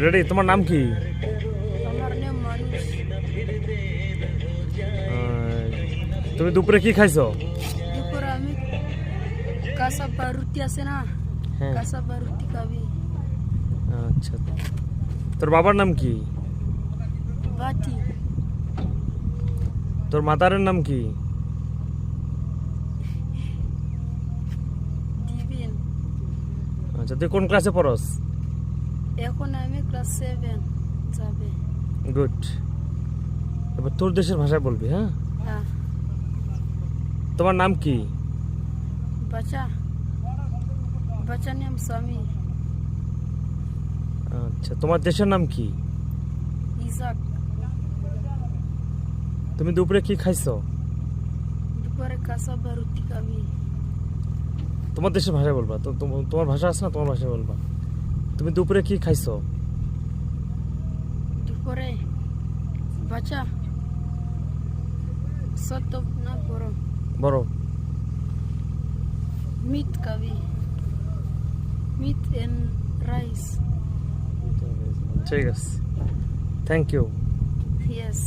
Ready? তোমার নাম কি? আমার নাম মানুষ। তুমি দুপুরে কি খাইছো? দুপুরে আমি কাঁচা রুটি আছে না, হ্যাঁ। কাঁচা রুটি খাবি। আচ্ছা, তোর বাবার নাম কি? বাটি। তোর মাতারের নাম কি? দিবেন। আচ্ছা, তুই কোন ক্লাসে পড়স? এখন আমি ক্লাস 7 যাবে। গুড। এবার তোর দেশের ভাষায় বলবি, হ্যাঁ? হ্যাঁ। তোমার নাম কি? বাচ্চা বাচ্চা নাম স্বামী। আচ্ছা, তোমার দেশের নাম কি? ইসাক। তুমি দুপুরে কি খাইছো? দুপুরে কাঁচা রুটি খাবি। তোমার দেশের ভাষায় বলবা তো, তোমার ভাষা আছে না, তোমার ভাষায় বলবা। তুমি দুপুরে কি খাইছো? দুপুরে বাচ্চা ছোট না বড়? বড়। মিট খাবি। Meat and rice. ঠিক আছে, থ্যাংক ইউ। Yes.